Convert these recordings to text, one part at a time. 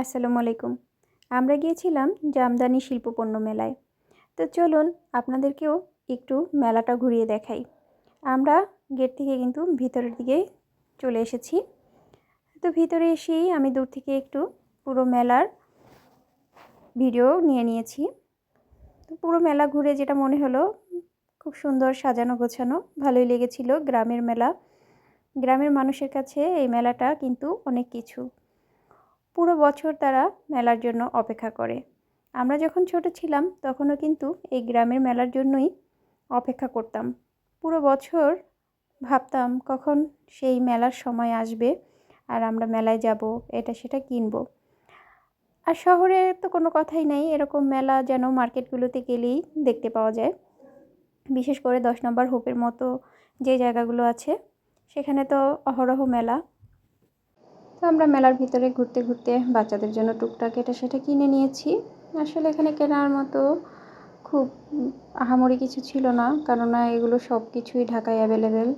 আসসালামু আলাইকুম। আমরা গিয়েছিলাম জামদানি শিল্পপণ্য মেলায়। তো চলুন আপনাদেরকেও একটু মেলাটা ঘুরিয়ে দেখাই। আমরা গেট থেকে কিন্তু ভিতরের দিকে চলে এসেছি। তো ভিতরে এসেই আমি দূর থেকে একটু পুরো মেলার ভিডিও নিয়ে নিয়েছি। তো পুরো মেলা ঘুরে যেটা মনে হলো খুব সুন্দর সাজানো গোছানো, ভালোই লেগেছিল। গ্রামের মেলা, গ্রামের মানুষের কাছে এই মেলাটা কিন্তু অনেক কিছু। পুরো বছর তারা মেলার জন্য অপেক্ষা করে। আমরা যখন ছোট ছিলাম তখনও কিন্তু এই গ্রামের মেলার জন্যই অপেক্ষা করতাম। পুরো বছর ভাবতাম কখন সেই মেলার সময় আসবে আর আমরা মেলায় যাব, এটা সেটা কিনবো। আর শহরে তো কোনো কথাই নেই, এরকম মেলা যেন মার্কেটগুলোতে গেলেই দেখতে পাওয়া যায়। বিশেষ করে 10 নম্বর হোপের মতো যে জায়গাগুলো আছে সেখানে তো অহরহ মেলা। তো আমরা মেলার ভিতরে ঘুরতে ঘুরতে বাচ্চাদের জন্য টুকটাক এটা সেটা কিনে নিয়েছি। আসলে এখানে কেনার মতো খুব আহামরি কিছু ছিল না, কেননা এগুলো সব কিছুই ঢাকায় অ্যাভেলেবেল।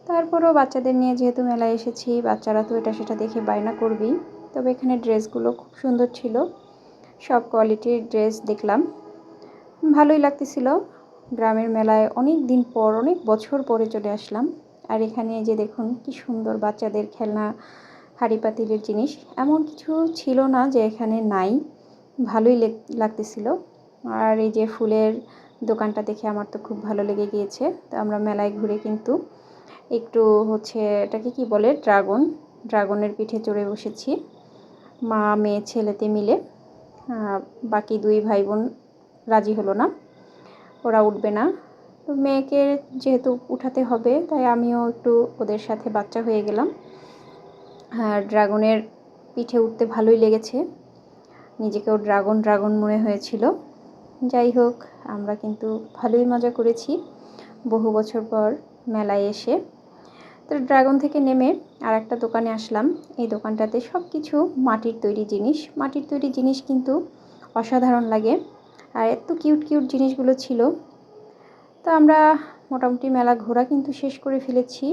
তারপরেও বাচ্চাদের নিয়ে যেহেতু মেলায় এসেছি, বাচ্চারা তো এটা সেটা দেখে বায়না করবেই। তবে এখানে ড্রেসগুলো খুব সুন্দর ছিল, সব কোয়ালিটির ড্রেস দেখলাম, ভালোই লাগতেছিল। গ্রামের মেলায় অনেক দিন পর, অনেক বছর পরে চলে আসলাম। আর এখানে যে দেখুন কি সুন্দর বাচ্চাদের খেলনা, হাঁড়ি পাতিলের জিনিস, এমন কিছু ছিল না যে এখানে নাই, ভালোই লাগতেছিল। আর এই যে ফুলের দোকানটা দেখে আমার তো খুব ভালো লেগে গিয়েছে। তো আমরা মেলায় ঘুরে কিন্তু একটু এটাকে কি বলে, ড্রাগনের পিঠে চড়ে বসেছি, মা মেয়ে ছেলেতে মিলে। বাকি দুই ভাই বোন রাজি হলো না, ওরা উঠবে না। তো মেয়েকে যেহেতু উঠাতে হবে তাই আমিও একটু ওদের সাথে বাচ্চা হয়ে গেলাম। আর ড্রাগনের পিঠে উঠতে ভালোই লেগেছে, নিজেকেও ড্রাগন মনে হয়েছিল। যাই হোক, আমরা কিন্তু ভালোই মজা করেছি বহু বছর পর মেলায় এসে। তো ড্রাগন থেকে নেমে আর একটা দোকানে আসলাম। এই দোকানটাতে সব কিছু মাটির তৈরি জিনিস কিন্তু অসাধারণ লাগে, আর এত কিউট কিউট জিনিসগুলো ছিল। তো আমরা মোটামুটি মেলা ঘোরা কিন্তু শেষ করে ফেলেছি।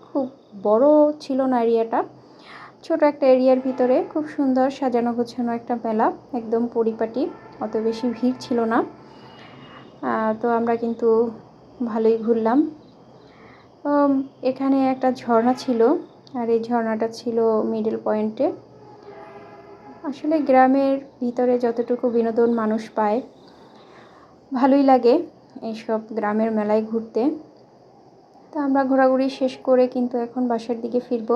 খুব বড় ছিল না এরিয়াটা, ছোট একটা এরিয়ার ভিতরে খুব সুন্দর সাজানো গোছানো একটা মেলা, একদম পরিপাটি, অত বেশি ভিড় ছিল না। তো আমরা কিন্তু ভালোই ঘুরলাম। এখানে একটা ঝর্ণা ছিল, আর এই ঝর্ণাটা ছিল মিডল পয়েন্টে। আসলে গ্রামের ভিতরে যতটুকু বিনোদন মানুষ পায়, ভালোই লাগে এইসব গ্রামের মেলায় ঘুরতে। তো আমরা ঘোরাঘুরি শেষ করে কিন্তু এখন বাসার দিকে ফিরব।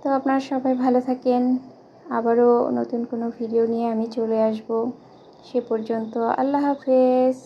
তো আপনারা সবাই ভালো থাকেন, আবারও নতুন কোনো ভিডিও নিয়ে আমি চলে আসব। সে পর্যন্ত আল্লাহ হাফেজ।